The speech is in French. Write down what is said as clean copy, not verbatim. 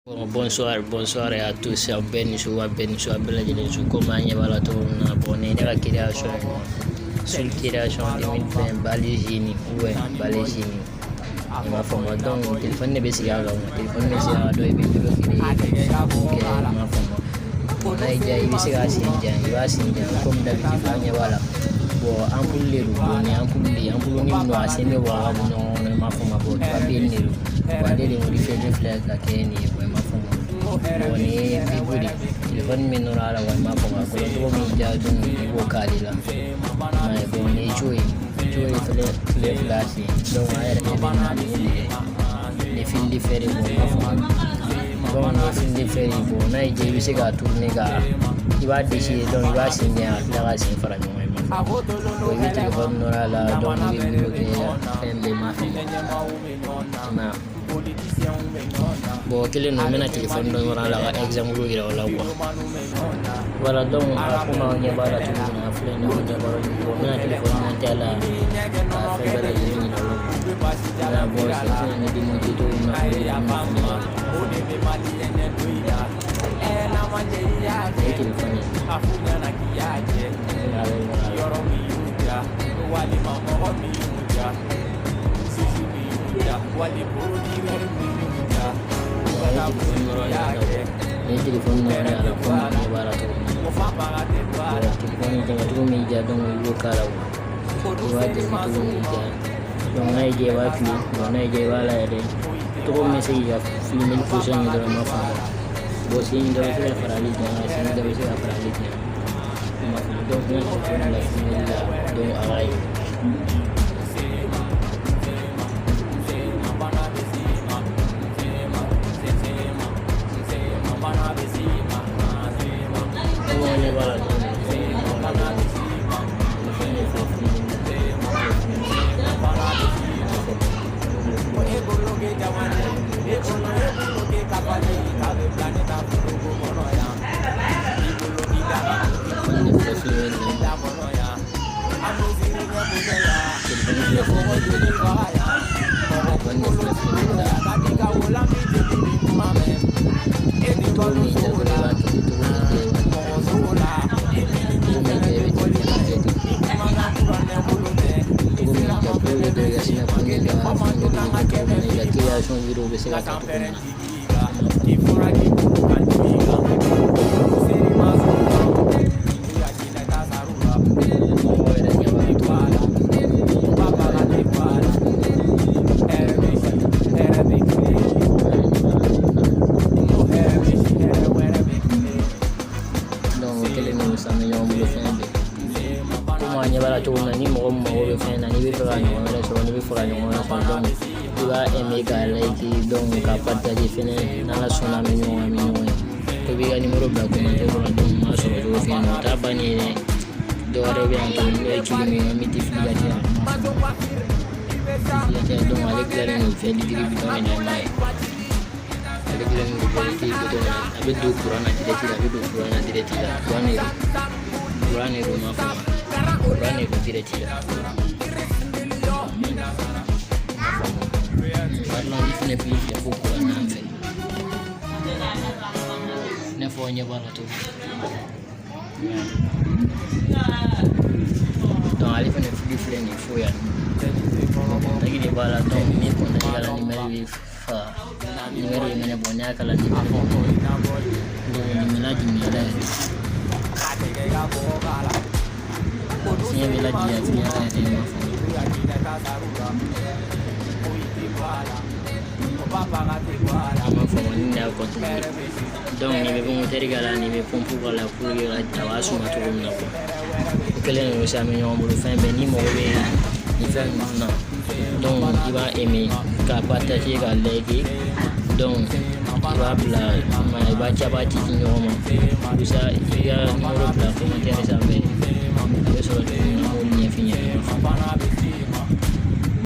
Bon, bonsoir à tous. Ben Choua, comment y va la tourne abonné à la création sur création 2020 balé génie ouais balé génie ma forme donc téléphone ne baisse ya téléphone ne sera do e be do kiri ok ma forme bon ay jay bi sega sinja iba sinja comme d'habitude fanya wala bon ampoule le bon ni ampoule ni no aseme wa no ma forme bon papier ni wale le modifier de flag la keni ma forme woni bigudi téléphone min no ala wa ma forme ko to mi ja dum ko kalila mai bon ni joy fle flash donc ay les films différés bon les films différés bon na je bi sega tourner ga iba décider donc iba signer la ga sin fara no mai ma ko yi téléphone no ala donc bi bloquer FMB ma na bon quel est le nom de téléphone donc on a la exemple il a la voilà donc comment on y va la tout on a fait nous on y va le téléphone on est là à faire la ligne la bon c'est une démonter tout on a fait ni téléphone no ala ko ni bara to téléphone janga to mi ja don yo kala ko wa de to mi ja don nay je wa fi don nay je wa la de to mi se ya fi mi ko jang do ma fa bo si ni do se fara li ja si ni do se fara li ja ma do ni ko la fi la do ay donc il va aimer qu'à partager à liker donc il va plaire il va chabati pour ça il y a numéro de la commentaire ça mais sur le numéro fini